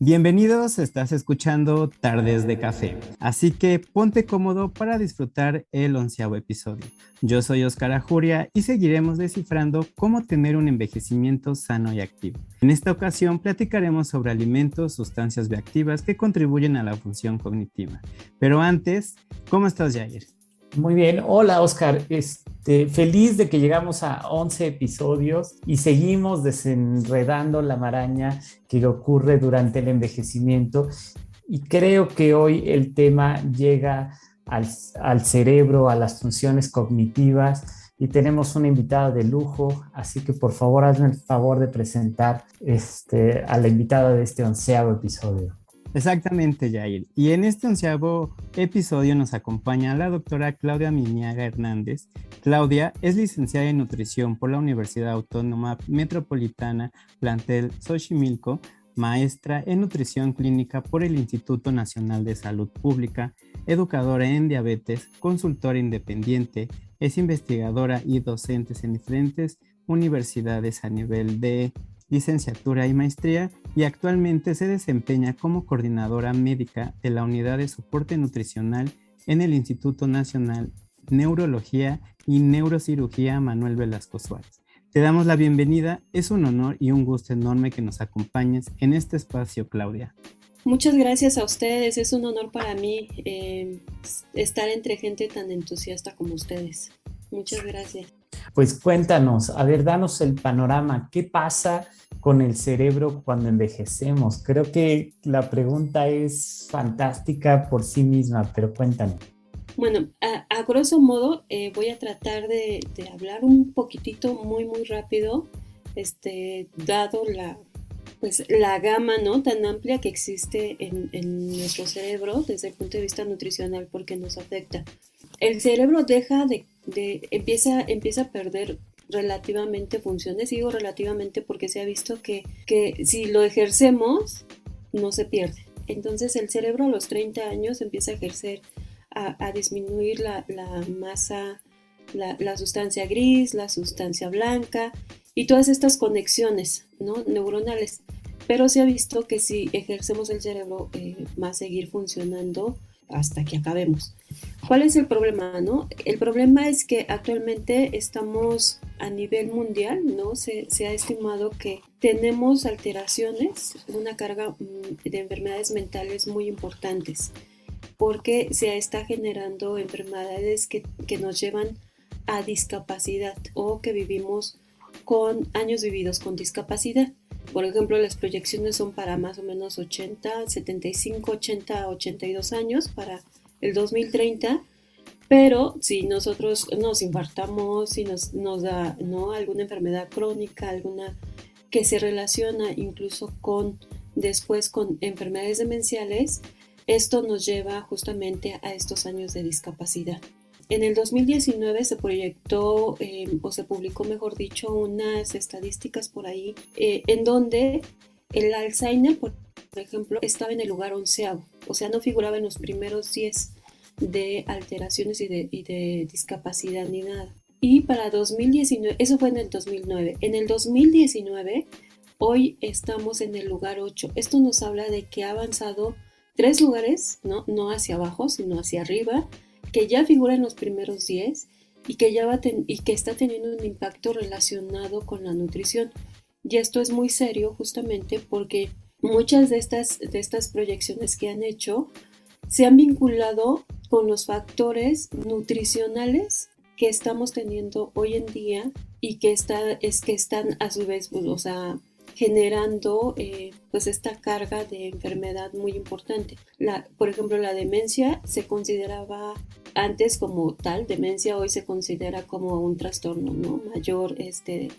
Bienvenidos, estás escuchando Tardes de Café, así que ponte cómodo para disfrutar el 11º episodio. Yo soy Óscar Ajuria y seguiremos descifrando cómo tener un envejecimiento sano y activo. En esta ocasión platicaremos sobre alimentos, sustancias bioactivas que contribuyen a la función cognitiva. Pero antes, ¿cómo estás, Jair? Muy bien, hola Oscar, feliz de que llegamos a 11 episodios y seguimos desenredando la maraña que ocurre durante el envejecimiento y creo que hoy el tema llega al cerebro, a las funciones cognitivas y tenemos una invitada de lujo, así que por favor hazme el favor de presentar a la invitada de este 11º episodio. Exactamente, Jair. Y en este 11º episodio nos acompaña la doctora Claudia Miñaga Hernández. Claudia es licenciada en nutrición por la Universidad Autónoma Metropolitana, plantel Xochimilco, maestra en nutrición clínica por el Instituto Nacional de Salud Pública, educadora en diabetes, consultora independiente, es investigadora y docente en diferentes universidades a nivel de licenciatura y maestría, y actualmente se desempeña como coordinadora médica de la Unidad de Soporte Nutricional en el Instituto Nacional de Neurología y Neurocirugía Manuel Velasco Suárez. Te damos la bienvenida, es un honor y un gusto enorme que nos acompañes en este espacio, Claudia. Muchas gracias a ustedes, es un honor para mí estar entre gente tan entusiasta como ustedes. Muchas gracias. Pues cuéntanos, a ver, danos el panorama. ¿Qué pasa con el cerebro cuando envejecemos? Creo que la pregunta es fantástica por sí misma, pero cuéntanos. Bueno, a grosso modo voy a tratar de hablar un poquitito muy rápido, dado la gama, ¿no?, tan amplia que existe en nuestro cerebro desde el punto de vista nutricional, porque nos afecta. El cerebro empieza a perder relativamente funciones. Digo relativamente porque se ha visto que si lo ejercemos no se pierde. Entonces el cerebro a los 30 años empieza a ejercer, a disminuir la masa, la sustancia gris, la sustancia blanca y todas estas conexiones, ¿no?, neuronales. Pero se ha visto que si ejercemos el cerebro va a seguir funcionando hasta que acabemos. ¿Cuál es el problema, no? El problema es que actualmente estamos a nivel mundial, ¿no? Se ha estimado que tenemos alteraciones, una carga de enfermedades mentales muy importantes, porque se está generando enfermedades que nos llevan a discapacidad o que vivimos con años vividos con discapacidad. Por ejemplo, las proyecciones son para más o menos 75, 80, 82 años para el 2030, pero si nosotros nos infartamos, si nos da, ¿no?, alguna enfermedad crónica, alguna que se relaciona incluso después con enfermedades demenciales, esto nos lleva justamente a estos años de discapacidad. En el 2019 se proyectó, o se publicó, mejor dicho, unas estadísticas por ahí, en donde el Alzheimer, por ejemplo, estaba en el lugar 11º, o sea, no figuraba en los primeros 10 de alteraciones y de discapacidad ni nada. Y para 2019, eso fue en el 2009, en el 2019, hoy estamos en el lugar 8. Esto nos habla de que ha avanzado 3 lugares, no hacia abajo, sino hacia arriba, que ya figura en los primeros 10 y que está teniendo un impacto relacionado con la nutrición. Y esto es muy serio justamente porque muchas de estas proyecciones que han hecho se han vinculado con los factores nutricionales que estamos teniendo hoy en día y que están a su vez, o sea, generando pues esta carga de enfermedad muy importante. Por ejemplo, la demencia se consideraba antes como tal, demencia hoy se considera como un trastorno, ¿no?, mayor, de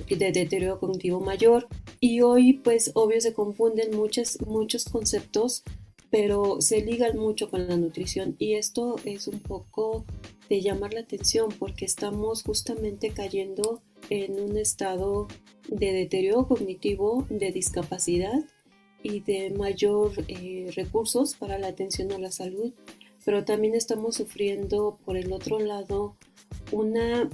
deterioro cognitivo mayor, y hoy pues obvio se confunden muchos conceptos, pero se ligan mucho con la nutrición, y esto es un poco de llamar la atención porque estamos justamente cayendo en un estado de deterioro cognitivo, de discapacidad y de mayor recursos para la atención a la salud, pero también estamos sufriendo por el otro lado una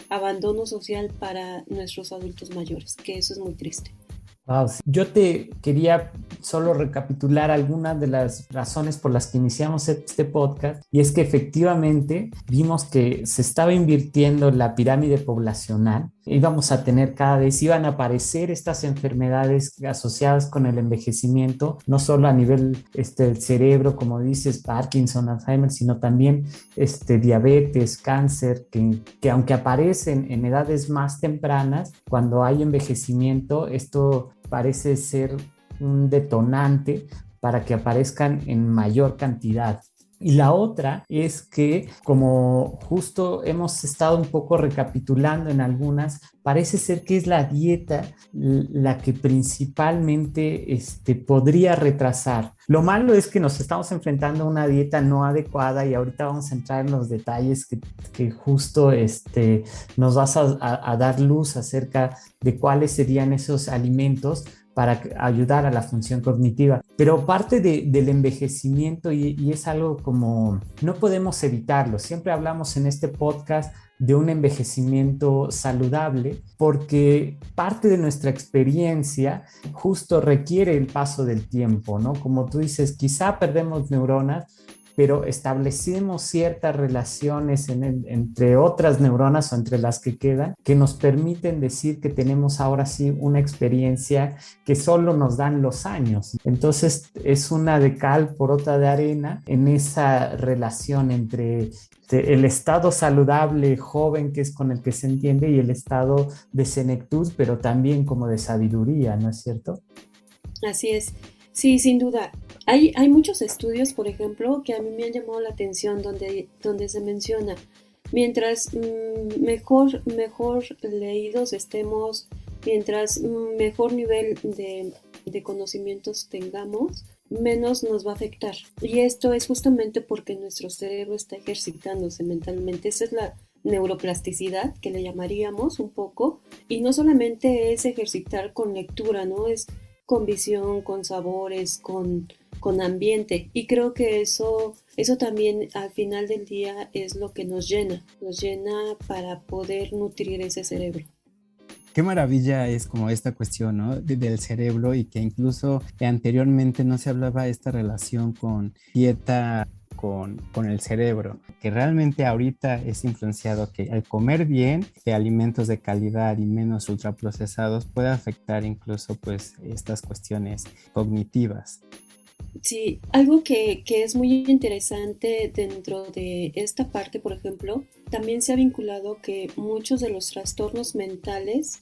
abandono social para nuestros adultos mayores, que eso es muy triste. Wow, sí. Yo te quería solo recapitular algunas de las razones por las que iniciamos este podcast, y es que efectivamente vimos que se estaba invirtiendo en la pirámide poblacional. Íbamos a tener cada vez, iban a aparecer estas enfermedades asociadas con el envejecimiento, no solo a nivel del cerebro, como dices, Parkinson, Alzheimer, sino también diabetes, cáncer, que aunque aparecen en edades más tempranas, cuando hay envejecimiento, esto parece ser un detonante para que aparezcan en mayor cantidad. Y la otra es que, como justo hemos estado un poco recapitulando en algunas, parece ser que es la dieta la que principalmente podría retrasar. Lo malo es que nos estamos enfrentando a una dieta no adecuada, y ahorita vamos a entrar en los detalles que justo nos vas a dar luz acerca de cuáles serían esos alimentos para ayudar a la función cognitiva. Pero parte del envejecimiento, y es algo como no podemos evitarlo, siempre hablamos en este podcast de un envejecimiento saludable, porque parte de nuestra experiencia justo requiere el paso del tiempo, ¿no? Como tú dices, quizá perdemos neuronas, pero establecemos ciertas relaciones entre otras neuronas o entre las que quedan, que nos permiten decir que tenemos ahora sí una experiencia que solo nos dan los años. Entonces es una de cal por otra de arena en esa relación entre el estado saludable, joven, que es con el que se entiende, y el estado de senectud, pero también como de sabiduría, ¿no es cierto? Así es, sí, sin duda. Hay muchos estudios, por ejemplo, que a mí me han llamado la atención donde se menciona, mientras mejor leídos estemos, mientras mejor nivel de conocimientos tengamos, menos nos va a afectar. Y esto es justamente porque nuestro cerebro está ejercitándose mentalmente. Esa es la neuroplasticidad, que le llamaríamos un poco, y no solamente es ejercitar con lectura, ¿no? Es con visión, con sabores, con ambiente, y creo que eso también al final del día es lo que nos llena para poder nutrir ese cerebro. Qué maravilla es como esta cuestión, ¿no? Del cerebro, y que incluso anteriormente no se hablaba de esta relación con dieta, con el cerebro, que realmente ahorita es influenciado que al comer bien, de alimentos de calidad y menos ultraprocesados, puede afectar incluso pues estas cuestiones cognitivas. Sí, algo que es muy interesante dentro de esta parte, por ejemplo, también se ha vinculado que muchos de los trastornos mentales,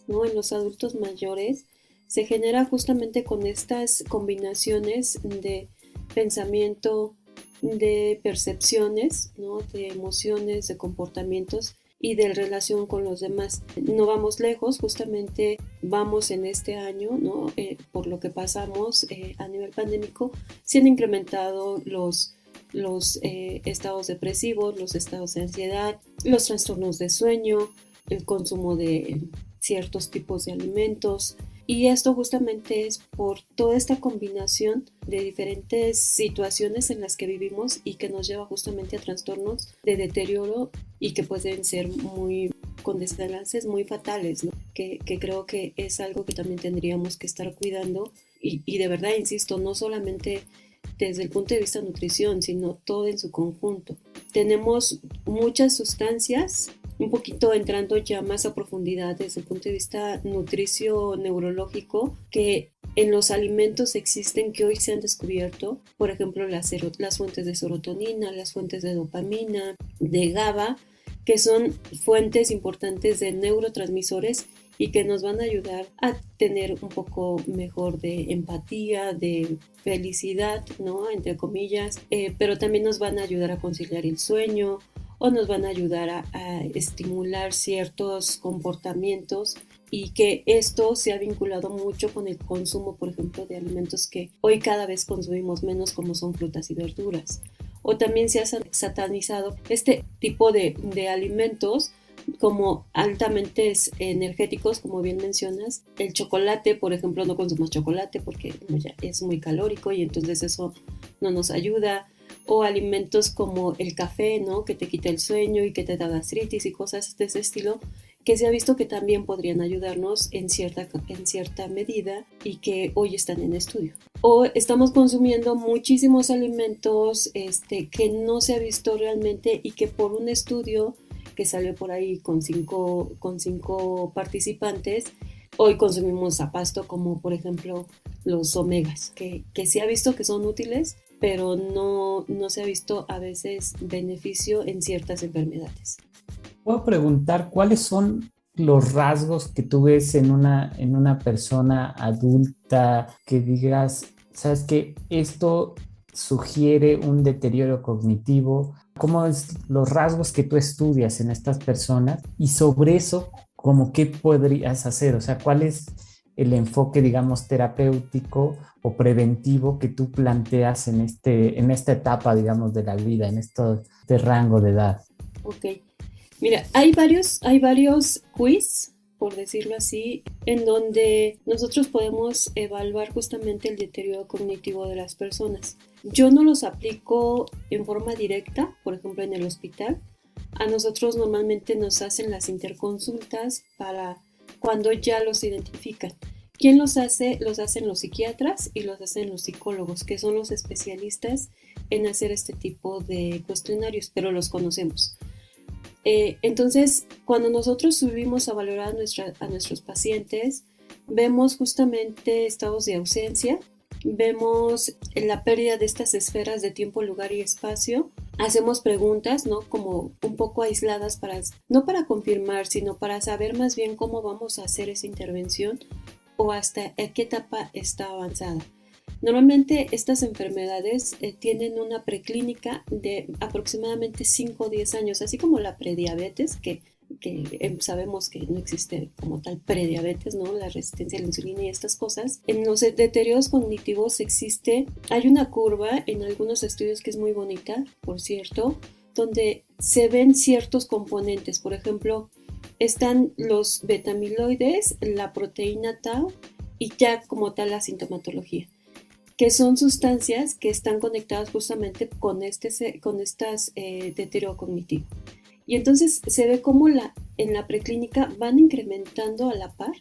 ¿no?, en los adultos mayores se genera justamente con estas combinaciones de pensamiento, de percepciones, ¿no?, de emociones, de comportamientos y de relación con los demás. No vamos lejos, justamente vamos en este año, ¿no? Por lo que pasamos a nivel pandémico, se han incrementado los estados depresivos, los estados de ansiedad, los trastornos de sueño, el consumo de ciertos tipos de alimentos. Y esto justamente es por toda esta combinación de diferentes situaciones en las que vivimos y que nos lleva justamente a trastornos de deterioro y que pueden ser con desenlaces muy fatales, ¿no? Que creo que es algo que también tendríamos que estar cuidando y de verdad, insisto, no solamente desde el punto de vista de nutrición, sino todo en su conjunto. Tenemos muchas sustancias, un poquito entrando ya más a profundidad desde el punto de vista nutricio neurológico, que en los alimentos existen, que hoy se han descubierto, por ejemplo, las fuentes de serotonina, las fuentes de dopamina, de GABA, que son fuentes importantes de neurotransmisores y que nos van a ayudar a tener un poco mejor de empatía, de felicidad, ¿no?, entre comillas, pero también nos van a ayudar a conciliar el sueño, o nos van a ayudar a estimular ciertos comportamientos, y que esto se ha vinculado mucho con el consumo, por ejemplo, de alimentos que hoy cada vez consumimos menos, como son frutas y verduras. O también se ha satanizado este tipo de alimentos como altamente energéticos, como bien mencionas. El chocolate, por ejemplo, no consumas chocolate porque ya es muy calórico y entonces eso no nos ayuda. O alimentos como el café, ¿no?, que te quita el sueño y que te da gastritis y cosas de ese estilo, que se ha visto que también podrían ayudarnos en cierta medida y que hoy están en estudio. O estamos consumiendo muchísimos alimentos que no se ha visto realmente y que por un estudio que salió por ahí con cinco participantes, hoy consumimos a pasto, como por ejemplo los omegas, que se ha visto que son útiles, pero no se ha visto a veces beneficio en ciertas enfermedades. Puedo preguntar cuáles son los rasgos que tú ves en una persona adulta que digas, sabes que esto sugiere un deterioro cognitivo. ¿Cómo es los rasgos que tú estudias en estas personas? Y sobre eso, ¿cómo qué podrías hacer? O sea, ¿cuál es el enfoque, digamos, terapéutico o preventivo que tú planteas en esta etapa, digamos, de la vida, en este rango de edad? Ok. Mira, hay varios quiz, por decirlo así, en donde nosotros podemos evaluar justamente el deterioro cognitivo de las personas. Yo no los aplico en forma directa, por ejemplo en el hospital. A nosotros normalmente nos hacen las interconsultas para cuando ya los identifican. ¿Quién los hace? Los hacen los psiquiatras y los hacen los psicólogos, que son los especialistas en hacer este tipo de cuestionarios, pero los conocemos. Entonces, cuando nosotros subimos a valorar a nuestros pacientes, vemos justamente estados de ausencia, vemos la pérdida de estas esferas de tiempo, lugar y espacio. Hacemos preguntas, ¿no? Como un poco aisladas, no para confirmar, sino para saber más bien cómo vamos a hacer esa intervención o hasta qué etapa está avanzada. Normalmente estas enfermedades tienen una preclínica de aproximadamente 5 o 10 años, así como la prediabetes, que sabemos que no existe como tal prediabetes, ¿no? La resistencia a la insulina y estas cosas. En los deterioros cognitivos hay una curva en algunos estudios que es muy bonita, por cierto, donde se ven ciertos componentes. Por ejemplo, están los betamiloides, la proteína tau y ya como tal la sintomatología, que son sustancias que están conectadas justamente con estas deterioro cognitivo. Y entonces se ve cómo en la preclínica van incrementando a la par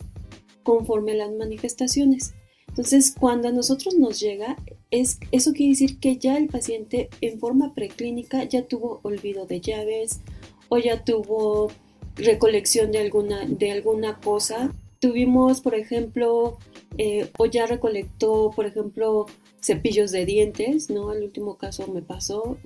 conforme a las manifestaciones. Entonces, cuando a nosotros nos llega, eso quiere decir que ya el paciente en forma preclínica ya tuvo olvido de llaves o ya tuvo recolección de alguna cosa. Tuvimos, por ejemplo, o ya recolectó, por ejemplo, cepillos de dientes, ¿no? El último caso me pasó,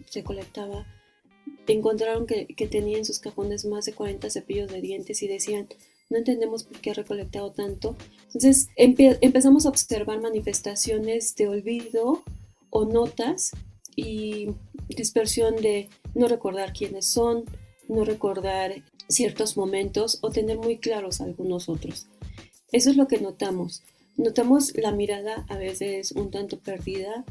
encontraron que tenía en sus cajones más de 40 cepillos de dientes y decían, no entendemos por qué ha recolectado tanto. Entonces empezamos a observar manifestaciones de olvido o notas y dispersión de no recordar quiénes son, no recordar ciertos momentos o tener muy claros algunos otros. Eso es lo que notamos. Notamos la mirada a veces un tanto perdida.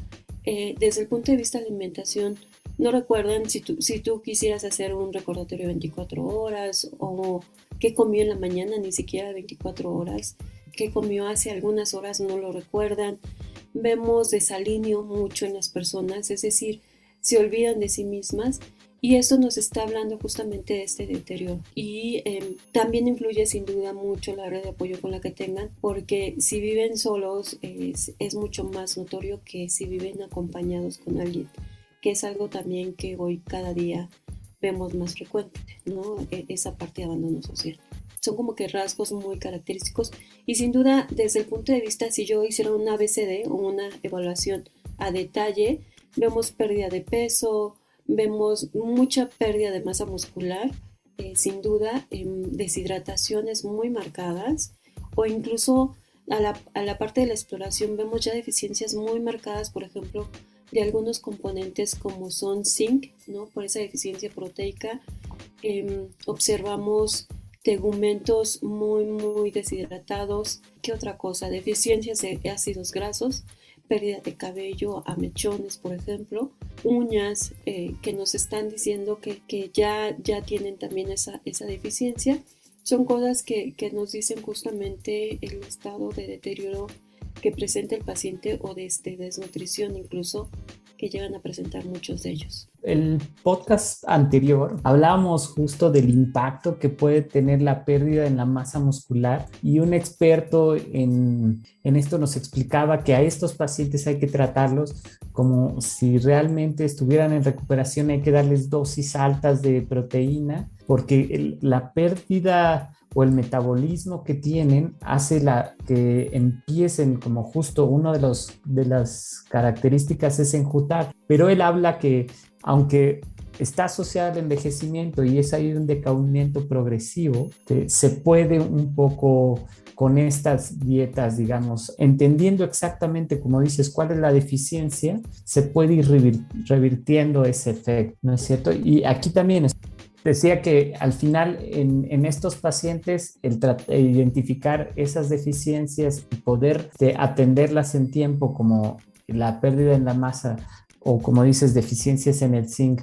Desde el punto de vista de alimentación, no recuerdan si tú quisieras hacer un recordatorio de 24 horas o qué comió en la mañana, ni siquiera 24 horas, qué comió hace algunas horas, no lo recuerdan. Vemos desalineo mucho en las personas, es decir, se olvidan de sí mismas. Y eso nos está hablando justamente de este deterioro. Y también influye sin duda mucho la red de apoyo con la que tengan, porque si viven solos es mucho más notorio que si viven acompañados con alguien, que es algo también que hoy cada día vemos más frecuente, ¿no? Esa parte de abandono social. Son como que rasgos muy característicos y sin duda desde el punto de vista, si yo hiciera una ABCD o una evaluación a detalle, vemos pérdida de peso, vemos mucha pérdida de masa muscular, sin duda, deshidrataciones muy marcadas o incluso a la parte de la exploración vemos ya deficiencias muy marcadas, por ejemplo, de algunos componentes como son zinc, ¿no? Por esa deficiencia proteica. Observamos tegumentos muy, muy deshidratados. ¿Qué otra cosa? Deficiencias de ácidos grasos, pérdida de cabello a mechones, por ejemplo, uñas que nos están diciendo que ya tienen también esa deficiencia. Son cosas que nos dicen justamente el estado de deterioro que presenta el paciente o de desnutrición incluso que llegan a presentar muchos de ellos. El podcast anterior hablábamos justo del impacto que puede tener la pérdida en la masa muscular y un experto en esto nos explicaba que a estos pacientes hay que tratarlos como si realmente estuvieran en recuperación, hay que darles dosis altas de proteína porque la pérdida o el metabolismo que tienen hace que empiecen como justo una de las características es enjutar, pero él habla que aunque está asociado al envejecimiento y es ahí un decaimiento progresivo, se puede un poco con estas dietas, digamos, entendiendo exactamente, como dices, cuál es la deficiencia, se puede ir revirtiendo ese efecto, ¿no es cierto? Y aquí también decía que al final en estos pacientes el identificar esas deficiencias y poder atenderlas en tiempo como la pérdida en la masa o como dices deficiencias en el zinc,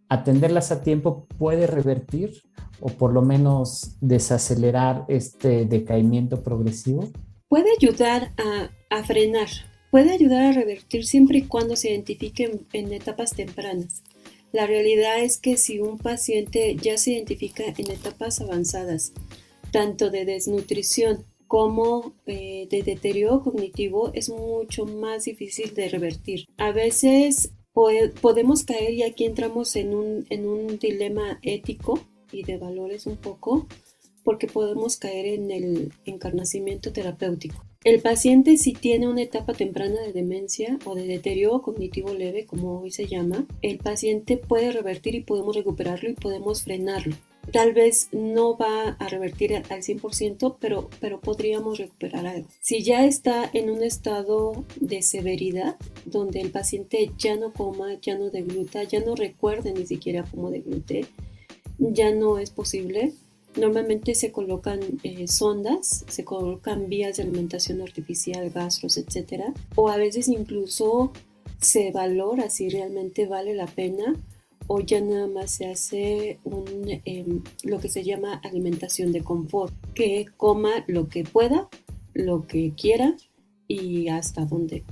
atenderlas a tiempo puede revertir o por lo menos desacelerar este decaimiento progresivo. Puede ayudar a frenar, puede ayudar a revertir siempre y cuando se identifique en etapas tempranas. La realidad es que si un paciente ya se identifica en etapas avanzadas, tanto de desnutrición como de deterioro cognitivo, es mucho más difícil de revertir. A veces podemos caer, y aquí entramos en un dilema ético y de valores un poco, porque podemos caer en el encarnacimiento terapéutico. El paciente, si tiene una etapa temprana de demencia o de deterioro cognitivo leve, como hoy se llama, el paciente puede revertir y podemos recuperarlo y podemos frenarlo. Tal vez no va a revertir al 100%, pero podríamos recuperar algo. Si ya está en un estado de severidad, donde el paciente ya no coma, ya no degluta, ya no recuerde ni siquiera cómo degluté, ya no es posible. Normalmente se colocan sondas, se colocan vías de alimentación artificial, gastros, etc. O a veces incluso se valora si realmente vale la pena o ya nada más se hace lo que se llama alimentación de confort, que coma lo que pueda, lo que quiera y hasta donde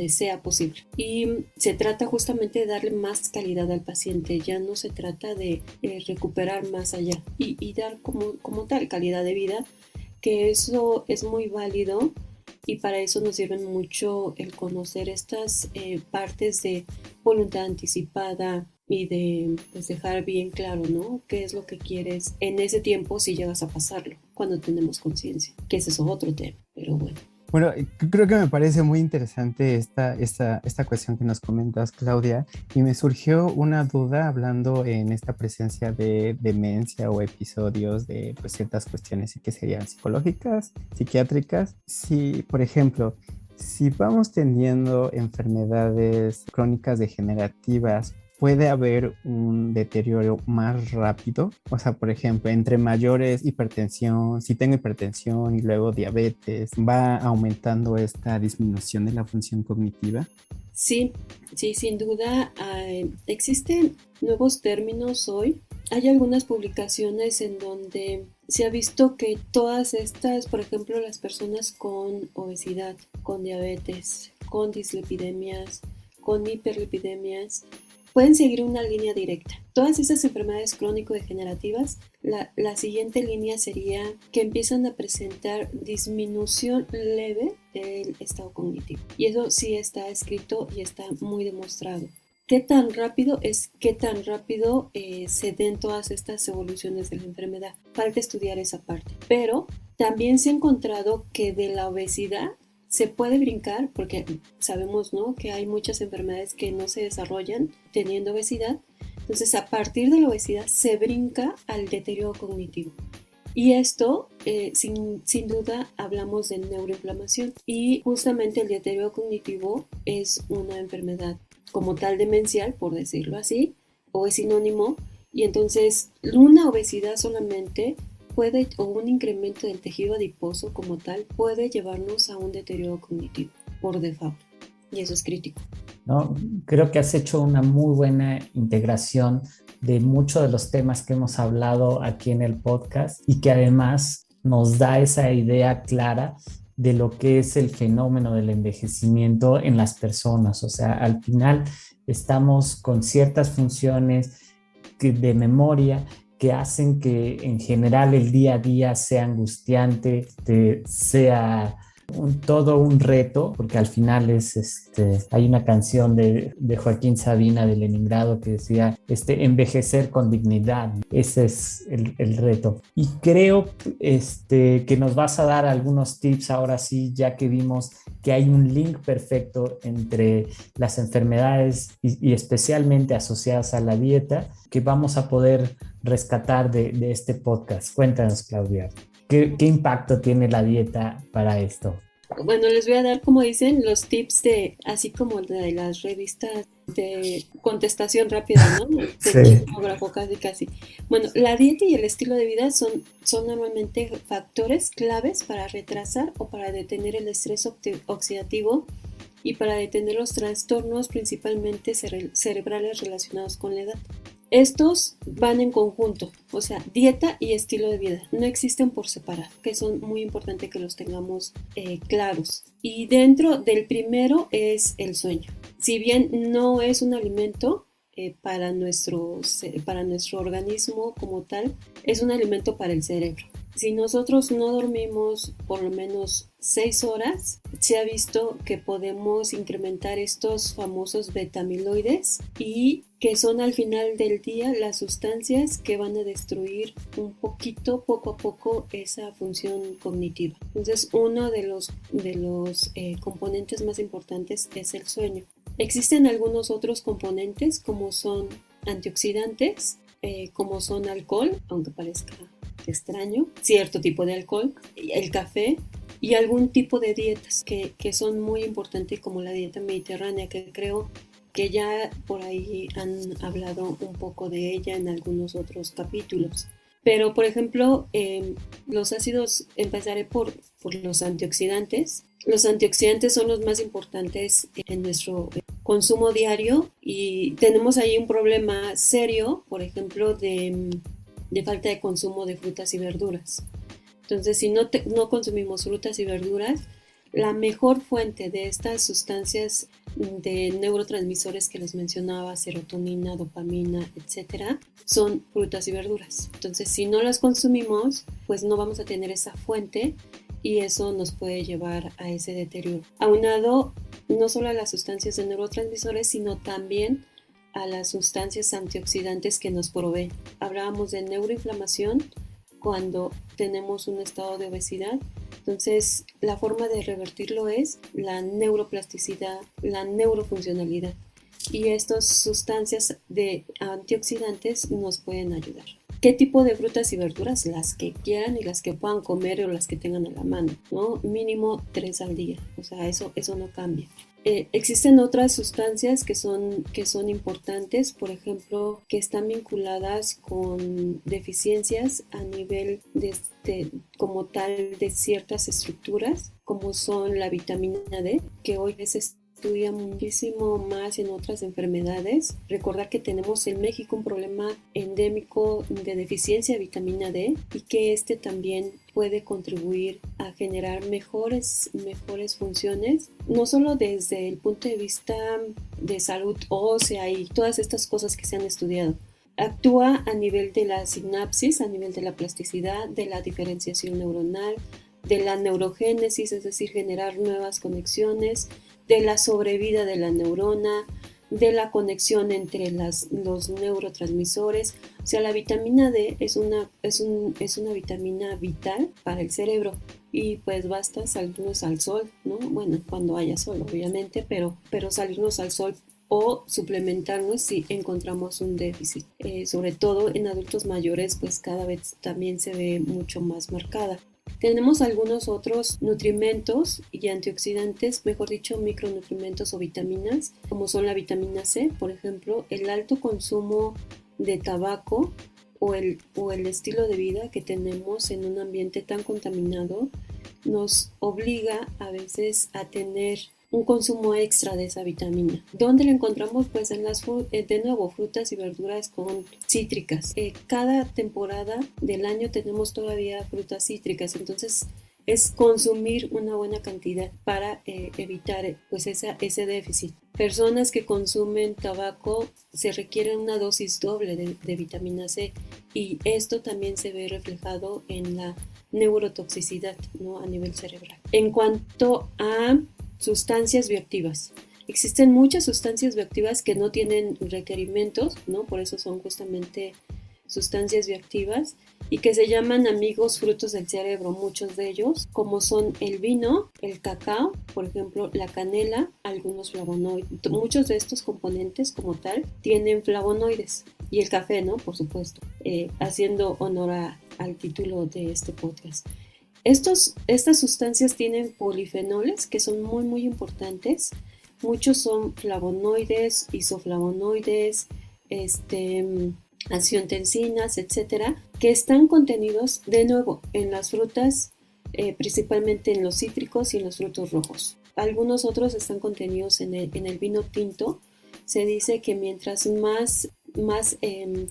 sea posible. Y se trata justamente de darle más calidad al paciente, ya no se trata de recuperar más allá y dar como tal calidad de vida, que eso es muy válido y para eso nos sirven mucho el conocer estas partes de voluntad anticipada y de dejar bien claro, ¿no? ¿Qué es lo que quieres en ese tiempo si llegas a pasarlo, cuando tenemos conciencia? Que ese es otro tema, pero bueno. Bueno, creo que me parece muy interesante esta cuestión que nos comentas, Claudia, y me surgió una duda hablando en esta presencia de demencia o episodios de pues, ciertas cuestiones que serían psicológicas, psiquiátricas. Si, por ejemplo, si vamos teniendo enfermedades crónicas degenerativas, ¿puede haber un deterioro más rápido? O sea, por ejemplo, entre mayores hipertensión, si tengo hipertensión y luego diabetes, ¿va aumentando esta disminución de la función cognitiva? Sí, sin duda. Existen nuevos términos hoy. Hay algunas publicaciones en donde se ha visto que todas estas, por ejemplo, las personas con obesidad, con diabetes, con dislipidemias, con hiperlipidemias, pueden seguir una línea directa. Todas esas enfermedades crónico-degenerativas, la siguiente línea sería que empiezan a presentar disminución leve del estado cognitivo. Y eso sí está escrito y está muy demostrado. ¿Qué tan rápido se den todas estas evoluciones de la enfermedad? Falta estudiar esa parte. Pero también se ha encontrado que de la obesidad se puede brincar, porque sabemos, ¿no?, que hay muchas enfermedades que no se desarrollan teniendo obesidad. Entonces, a partir de la obesidad se brinca al deterioro cognitivo. Y esto, sin duda, hablamos de neuroinflamación. Y justamente el deterioro cognitivo es una enfermedad como tal demencial, por decirlo así, o es sinónimo. Y entonces, una obesidad solamente o un incremento del tejido adiposo como tal puede llevarnos a un deterioro cognitivo por default, y eso es crítico. No, creo que has hecho una muy buena integración de muchos de los temas que hemos hablado aquí en el podcast y que además nos da esa idea clara de lo que es el fenómeno del envejecimiento en las personas. O sea, al final estamos con ciertas funciones de memoria que hacen que en general el día a día sea angustiante, sea todo un reto, porque al final hay una canción de Joaquín Sabina de Leningrado que decía envejecer con dignidad. Ese es el reto. Y creo que nos vas a dar algunos tips ahora sí, ya que vimos que hay un link perfecto entre las enfermedades y especialmente asociadas a la dieta, que vamos a poder rescatar de este podcast. Cuéntanos, Claudia. ¿Qué impacto tiene la dieta para esto? Bueno, les voy a dar, como dicen, los tips así como de las revistas de contestación rápida, ¿no? De Sí. chismógrafo, casi. Bueno, la dieta y el estilo de vida son normalmente factores claves para retrasar o para detener el estrés oxidativo y para detener los trastornos principalmente cerebrales relacionados con la edad. Estos van en conjunto, o sea, dieta y estilo de vida, no existen por separado, que son muy importantes que los tengamos claros. Y dentro del primero es el sueño. Si bien no es un alimento para nuestro organismo como tal, es un alimento para el cerebro. Si nosotros no dormimos por lo menos 6 horas, se ha visto que podemos incrementar estos famosos beta-amiloides y que son al final del día las sustancias que van a destruir un poquito, poco a poco, esa función cognitiva. Entonces, uno de los componentes más importantes es el sueño. Existen algunos otros componentes como son antioxidantes, como son alcohol, aunque parezca extraño, cierto tipo de alcohol, el café y algún tipo de dietas que son muy importantes, como la dieta mediterránea, que creo que ya por ahí han hablado un poco de ella en algunos otros capítulos. Pero, por ejemplo, los ácidos, empezaré por los antioxidantes. Los antioxidantes son los más importantes en nuestro consumo diario y tenemos ahí un problema serio, por ejemplo, de falta de consumo de frutas y verduras. Entonces, si no consumimos frutas y verduras, la mejor fuente de estas sustancias de neurotransmisores que les mencionaba, serotonina, dopamina, etcétera, son frutas y verduras. Entonces, si no las consumimos, pues no vamos a tener esa fuente y eso nos puede llevar a ese deterioro. Aunado no solo a las sustancias de neurotransmisores, sino también a las sustancias antioxidantes que nos proveen. Hablábamos de neuroinflamación cuando tenemos un estado de obesidad. Entonces, la forma de revertirlo es la neuroplasticidad, la neurofuncionalidad. Y estas sustancias de antioxidantes nos pueden ayudar. ¿Qué tipo de frutas y verduras? Las que quieran y las que puedan comer o las que tengan a la mano, ¿no? Mínimo 3 al día. O sea, eso no cambia. Existen otras sustancias que son importantes, por ejemplo, que están vinculadas con deficiencias a nivel como tal de ciertas estructuras, como son la vitamina D, que hoy se estudia muchísimo más en otras enfermedades. Recordar que tenemos en México un problema endémico de deficiencia de vitamina D y que también puede contribuir a generar mejores funciones, no solo desde el punto de vista de salud ósea y todas estas cosas que se han estudiado. Actúa a nivel de la sinapsis, a nivel de la plasticidad, de la diferenciación neuronal, de la neurogénesis, es decir, generar nuevas conexiones, de la sobrevida de la neurona, de la conexión entre los neurotransmisores. O sea, la vitamina D es una vitamina vital para el cerebro y pues basta salirnos al sol, ¿no? Bueno, cuando haya sol, obviamente, pero salirnos al sol o suplementarnos si encontramos un déficit. Sobre todo en adultos mayores, pues cada vez también se ve mucho más marcada. Tenemos algunos otros nutrimentos y antioxidantes, mejor dicho, micronutrimentos o vitaminas, como son la vitamina C, por ejemplo. El alto consumo de tabaco o el estilo de vida que tenemos en un ambiente tan contaminado nos obliga a veces a tener un consumo extra de esa vitamina. ¿Dónde la encontramos? Pues en de nuevo, frutas y verduras con cítricas. Cada temporada del año tenemos todavía frutas cítricas, entonces es consumir una buena cantidad para evitar pues ese déficit. Personas que consumen tabaco se requiere una dosis doble de vitamina C, y esto también se ve reflejado en la neurotoxicidad, ¿no? A nivel cerebral. En cuanto a sustancias bioactivas, existen muchas sustancias bioactivas que no tienen requerimientos, ¿no? Por eso son justamente sustancias bioactivas, y que se llaman amigos frutos del cerebro, muchos de ellos, como son el vino, el cacao, por ejemplo, la canela, algunos flavonoides. Muchos de estos componentes como tal tienen flavonoides, y el café, ¿no? Por supuesto, haciendo honor al título de este podcast. Estas sustancias tienen polifenoles que son muy, muy importantes. Muchos son flavonoides, isoflavonoides, angiotensina, etcétera, que están contenidos de nuevo en las frutas, principalmente en los cítricos y en los frutos rojos. Algunos otros están contenidos en el vino tinto. Se dice que mientras más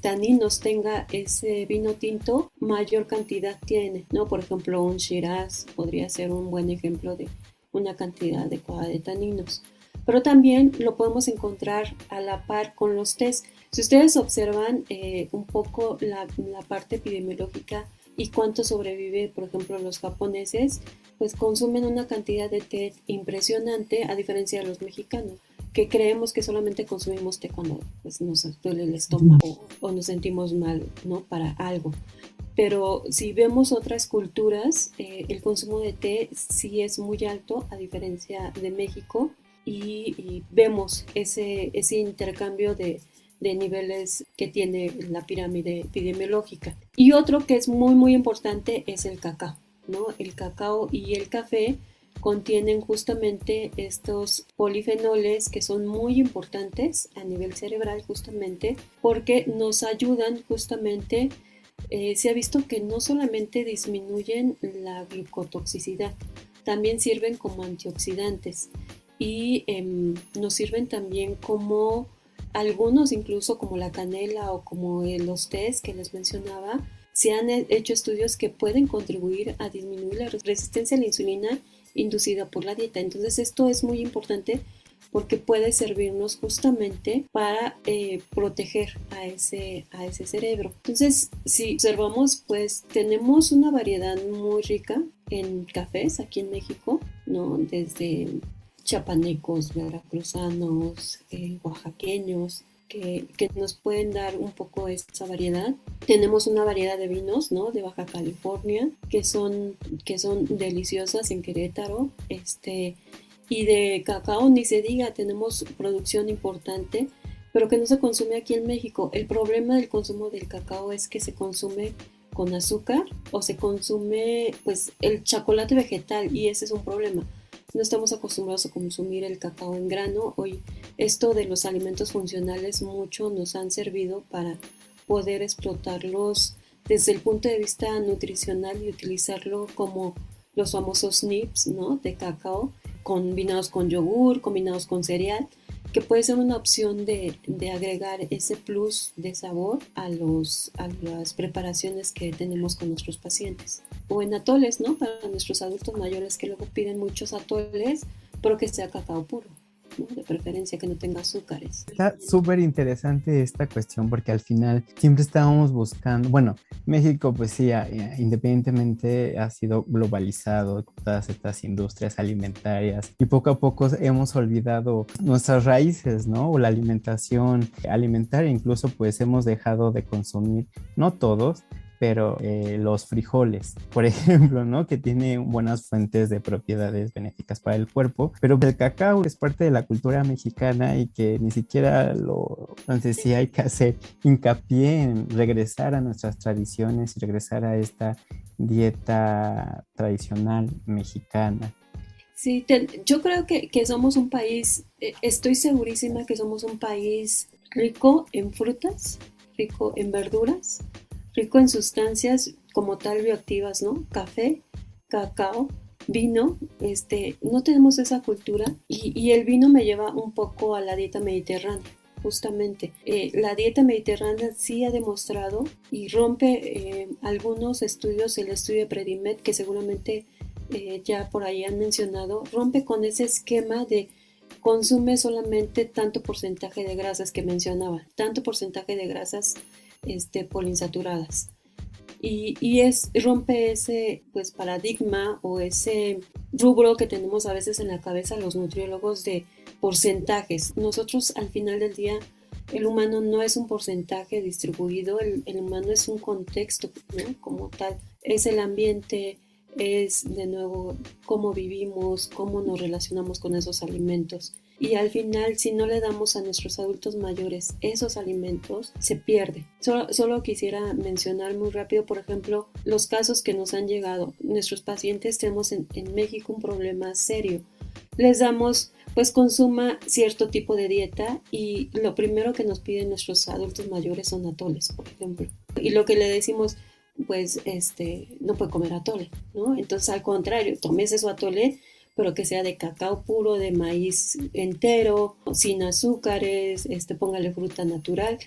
taninos tenga ese vino tinto, mayor cantidad tiene, ¿no? Por ejemplo, un Shiraz podría ser un buen ejemplo de una cantidad adecuada de taninos. Pero también lo podemos encontrar a la par con los tés. Si ustedes observan un poco la parte epidemiológica y cuánto sobrevive, por ejemplo, los japoneses, pues consumen una cantidad de té impresionante, a diferencia de los mexicanos, que creemos que solamente consumimos té cuando pues, nos duele el estómago o nos sentimos mal, ¿no? Para algo. Pero si vemos otras culturas, el consumo de té sí es muy alto, a diferencia de México, y vemos ese intercambio de niveles que tiene la pirámide epidemiológica. Y otro que es muy, muy importante es el cacao, ¿no? El cacao y el café contienen justamente estos polifenoles que son muy importantes a nivel cerebral, justamente porque nos ayudan justamente, se ha visto que no solamente disminuyen la glucotoxicidad, también sirven como antioxidantes, y nos sirven también como algunos, incluso como la canela o como los tés que les mencionaba. Se han hecho estudios que pueden contribuir a disminuir la resistencia a la insulina inducida por la dieta. Entonces esto es muy importante porque puede servirnos justamente para proteger a ese cerebro. Entonces, si observamos, pues tenemos una variedad muy rica en cafés aquí en México, ¿no? Desde chapanecos, veracruzanos, oaxaqueños, que nos pueden dar un poco esa variedad. Tenemos una variedad de vinos, ¿no? De Baja California, que son deliciosas en Querétaro, y de cacao ni se diga, tenemos producción importante, pero que no se consume aquí en México. El problema del consumo del cacao es que se consume con azúcar o se consume pues el chocolate vegetal, y ese es un problema. No estamos acostumbrados a consumir el cacao en grano. Hoy esto de los alimentos funcionales mucho nos han servido para poder explotarlos desde el punto de vista nutricional y utilizarlo como los famosos nips, ¿no? De cacao, combinados con yogur, combinados con cereal, que puede ser una opción de agregar ese plus de sabor a las preparaciones que tenemos con nuestros pacientes. O en atoles, ¿no? Para nuestros adultos mayores que luego piden muchos atoles, pero que sea cacao puro, ¿no? De preferencia que no tenga azúcares. Está súper interesante esta cuestión porque al final siempre estábamos buscando, bueno, México pues sí, independientemente ha sido globalizado con todas estas industrias alimentarias, y poco a poco hemos olvidado nuestras raíces, ¿no? O la alimentación alimentaria, incluso pues hemos dejado de consumir, no todos, pero los frijoles, por ejemplo, ¿no? Que tiene buenas fuentes de propiedades benéficas para el cuerpo, pero el cacao es parte de la cultura mexicana y que ni siquiera entonces sí hay que hacer hincapié en regresar a nuestras tradiciones y regresar a esta dieta tradicional mexicana. Sí, yo creo que somos un país, estoy segurísima que somos un país rico en frutas, rico en verduras, rico en sustancias como tal bioactivas, ¿no? Café, cacao, vino, no tenemos esa cultura, y el vino me lleva un poco a la dieta mediterránea. Justamente, la dieta mediterránea sí ha demostrado y rompe algunos estudios, el estudio de Predimed, que seguramente ya por ahí han mencionado, rompe con ese esquema de consume solamente tanto porcentaje de grasas que mencionaba, tanto porcentaje de grasas poliinsaturadas. Rompe ese pues, paradigma o ese rubro que tenemos a veces en la cabeza los nutriólogos de porcentajes. Nosotros al final del día, el humano no es un porcentaje distribuido, el humano es un contexto, ¿no? Como tal, es el ambiente, es de nuevo cómo vivimos, cómo nos relacionamos con esos alimentos. Y al final, si no le damos a nuestros adultos mayores esos alimentos, se pierde. Solo quisiera mencionar muy rápido, por ejemplo, los casos que nos han llegado. Nuestros pacientes tenemos en México un problema serio. Les damos, pues consuma cierto tipo de dieta y lo primero que nos piden nuestros adultos mayores son atoles, por ejemplo. Y lo que le decimos, pues, no puede comer atole, ¿no? Entonces, al contrario, tómese su atole, pero que sea de cacao puro, de maíz entero, sin azúcares, póngale fruta natural.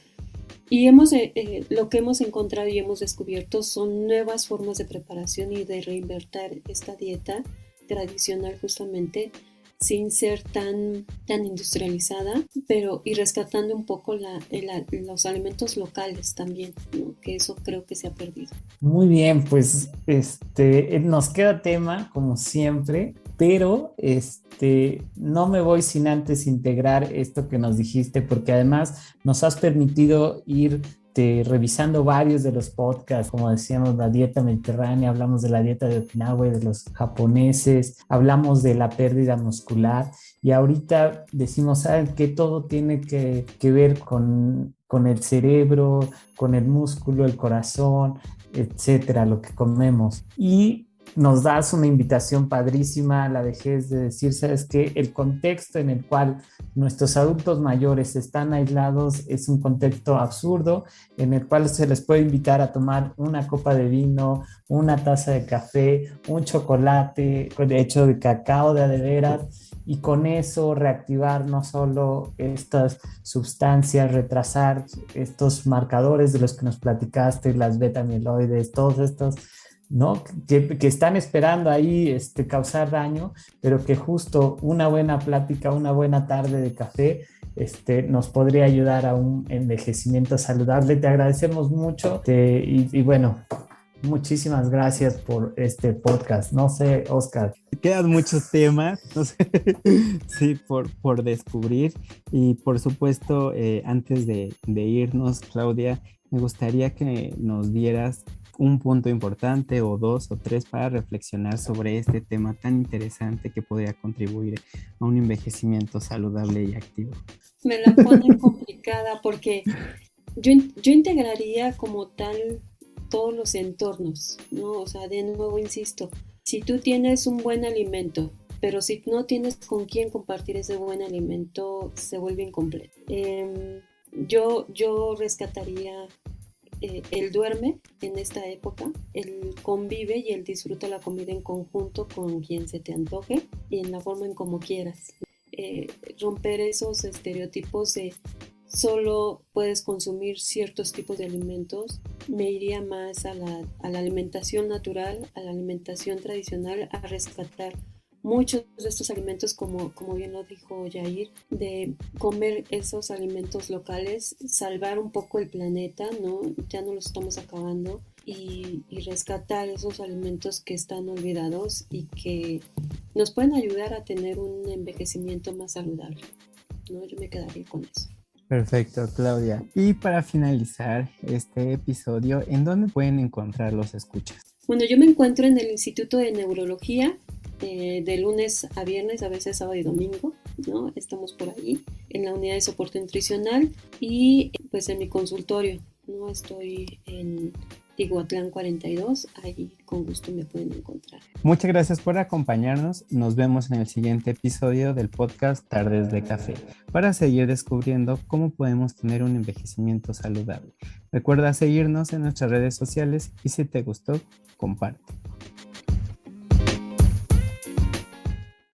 Y lo que hemos encontrado y hemos descubierto son nuevas formas de preparación y de reinvertir esta dieta tradicional justamente sin ser tan industrializada, y rescatando un poco los alimentos locales también, ¿no? Que eso creo que se ha perdido. Muy bien, pues nos queda tema como siempre, pero no me voy sin antes integrar esto que nos dijiste, porque además nos has permitido ir revisando varios de los podcasts, como decíamos, la dieta mediterránea, hablamos de la dieta de Okinawa y de los japoneses, hablamos de la pérdida muscular y ahorita decimos, ¿saben qué? Todo tiene que ver con el cerebro, con el músculo, el corazón, etcétera, lo que comemos. Y nos das una invitación padrísima a la vejez de decir, ¿sabes qué? El contexto en el cual nuestros adultos mayores están aislados es un contexto absurdo en el cual se les puede invitar a tomar una copa de vino, una taza de café, un chocolate hecho de cacao de veras y con eso reactivar no solo estas sustancias, retrasar estos marcadores de los que nos platicaste, las beta-amiloides, todos estos, ¿no? que están esperando ahí causar daño, pero que justo una buena plática, una buena tarde de café nos podría ayudar a un envejecimiento saludable. Te agradecemos mucho y bueno, muchísimas gracias por este podcast. No sé, Oscar. Quedan muchos temas, no sé, sí, por descubrir y por supuesto, antes de irnos, Claudia, me gustaría que nos dieras un punto importante o dos o tres para reflexionar sobre este tema tan interesante que podría contribuir a un envejecimiento saludable y activo. Me la ponen complicada porque yo integraría como tal todos los entornos, ¿no? O sea, de nuevo insisto, si tú tienes un buen alimento, pero si no tienes con quién compartir ese buen alimento, se vuelve incompleto. Yo rescataría el duerme en esta época, el convive y el disfruta la comida en conjunto con quien se te antoje y en la forma en como quieras. Romper esos estereotipos de solo puedes consumir ciertos tipos de alimentos. Me iría más a la alimentación natural, a la alimentación tradicional, a rescatar muchos de estos alimentos, como bien lo dijo Yair, de comer esos alimentos locales, salvar un poco el planeta, ¿no? Ya no los estamos acabando, y rescatar esos alimentos que están olvidados y que nos pueden ayudar a tener un envejecimiento más saludable, ¿no? Yo me quedaría con eso. Perfecto, Claudia. Y para finalizar este episodio, ¿en dónde pueden encontrar los escuchas? Bueno, yo me encuentro en el Instituto de Neurología, de lunes a viernes, a veces sábado y domingo, ¿no? Estamos por ahí, en la unidad de soporte nutricional y pues en mi consultorio, ¿no? Estoy en Tiguatlán 42, ahí con gusto me pueden encontrar. Muchas gracias por acompañarnos. Nos vemos en el siguiente episodio del podcast Tardes de Café para seguir descubriendo cómo podemos tener un envejecimiento saludable. Recuerda seguirnos en nuestras redes sociales y si te gustó, comparte.